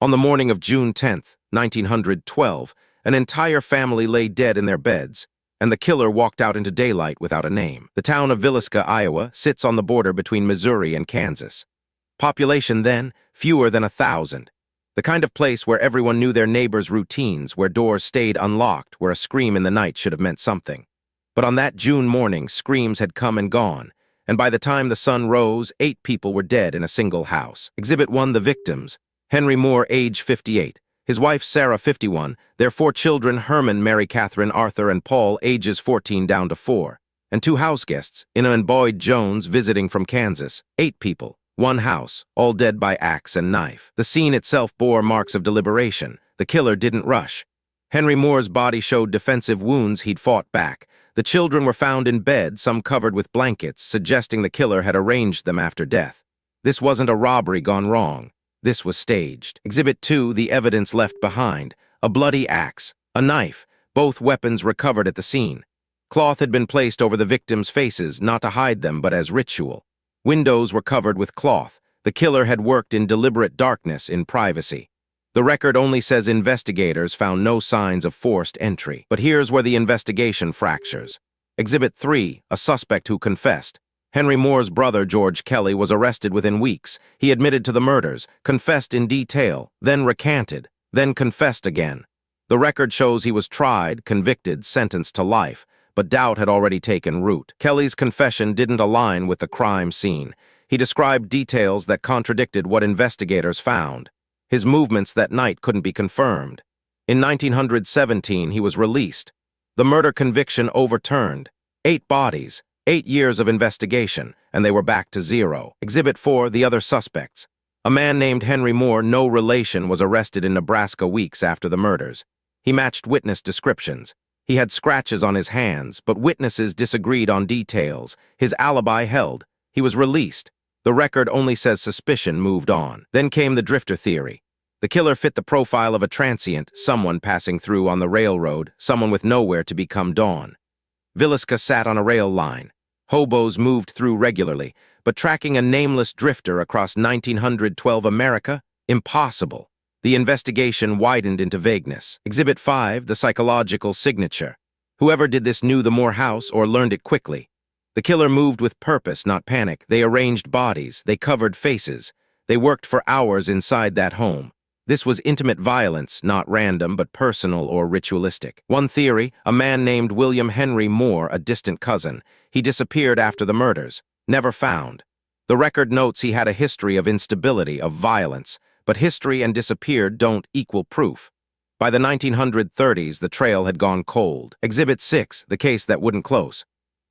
On the morning of June 10th, 1912, an entire family lay dead in their beds, and the killer walked out into daylight without a name. The town of Villisca, Iowa, sits on the border between Missouri and Kansas. Population then, fewer than 1,000. The kind of place where everyone knew their neighbors' routines, where doors stayed unlocked, where a scream in the night should have meant something. But on that June morning, screams had come and gone, and by the time the sun rose, 8 people were dead in a single house. Exhibit 1, the victims. Henry Moore, age 58. His wife, Sarah, 51. Their 4 children, Herman, Mary Catherine, Arthur, and Paul, ages 14 down to 4. And 2 house guests, Ina and Boyd Jones, visiting from Kansas. 8 people, 1 house, all dead by axe and knife. The scene itself bore marks of deliberation. The killer didn't rush. Henry Moore's body showed defensive wounds. He'd fought back. The children were found in bed, some covered with blankets, suggesting the killer had arranged them after death. This wasn't a robbery gone wrong. This was staged. Exhibit 2, the evidence left behind. A bloody axe, a knife, both weapons recovered at the scene. Cloth had been placed over the victims' faces, not to hide them, but as ritual. Windows were covered with cloth. The killer had worked in deliberate darkness, in privacy. The record only says investigators found no signs of forced entry. But here's where the investigation fractures. Exhibit 3, a suspect who confessed. Henry Moore's brother, George Kelly, was arrested within weeks. He admitted to the murders, confessed in detail, then recanted, then confessed again. The record shows he was tried, convicted, sentenced to life, but doubt had already taken root. Kelly's confession didn't align with the crime scene. He described details that contradicted what investigators found. His movements that night couldn't be confirmed. In 1917, he was released. The murder conviction overturned. 8 bodies. 8 years of investigation, and they were back to 0. Exhibit 4, the other suspects. A man named Henry Moore, no relation, was arrested in Nebraska weeks after the murders. He matched witness descriptions. He had scratches on his hands, but witnesses disagreed on details. His alibi held. He was released. The record only says suspicion moved on. Then came the drifter theory. The killer fit the profile of a transient, someone passing through on the railroad, someone with nowhere to become dawn. Villisca sat on a rail line. Hobos moved through regularly, but tracking a nameless drifter across 1912 America? Impossible. The investigation widened into vagueness. Exhibit 5, the psychological signature. Whoever did this knew the Moore house or learned it quickly. The killer moved with purpose, not panic. They arranged bodies. They covered faces. They worked for hours inside that home. This was intimate violence, not random, but personal or ritualistic. One theory, a man named William Henry Moore, a distant cousin. He disappeared after the murders, never found. The record notes he had a history of instability, of violence, but history and disappeared don't equal proof. By the 1930s, the trail had gone cold. Exhibit 6, the case that wouldn't close.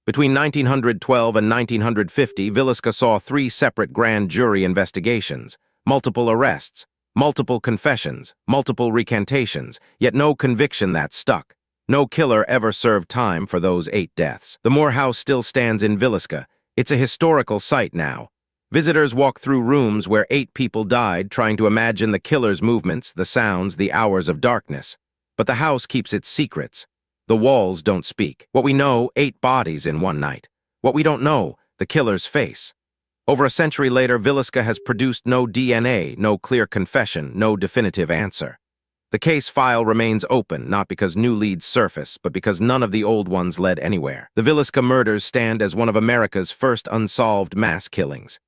Between 1912 and 1950, Villisca saw 3 separate grand jury investigations, multiple arrests, multiple confessions, multiple recantations, yet no conviction that stuck. No killer ever served time for those 8 deaths. The Moore house still stands in Villisca. It's a historical site now. Visitors walk through rooms where 8 people died, trying to imagine the killer's movements, the sounds, the hours of darkness. But the house keeps its secrets. The walls don't speak. What we know, 8 bodies in one night. What we don't know, the killer's face. Over a century later, Villisca has produced no DNA, no clear confession, no definitive answer. The case file remains open, not because new leads surface, but because none of the old ones led anywhere. The Villisca murders stand as one of America's first unsolved mass killings.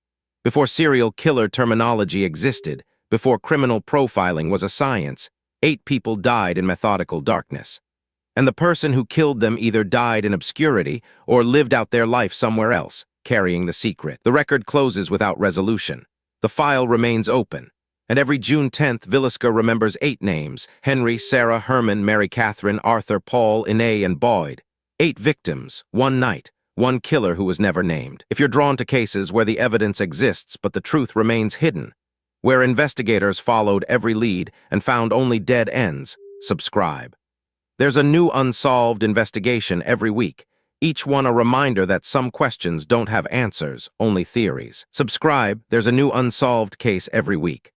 Before serial killer terminology existed, before criminal profiling was a science, 8 people died in methodical darkness. And the person who killed them either died in obscurity or lived out their life somewhere else, carrying the secret. The record closes without resolution. The file remains open. And every June 10th, Villisca remembers 8 names: Henry, Sarah, Herman, Mary Catherine, Arthur, Paul, Ine, and Boyd. 8 victims, 1 night, 1 killer who was never named. If you're drawn to cases where the evidence exists but the truth remains hidden, where investigators followed every lead and found only dead ends, subscribe. There's a new unsolved investigation every week, each one a reminder that some questions don't have answers, only theories. Subscribe, there's a new unsolved case every week.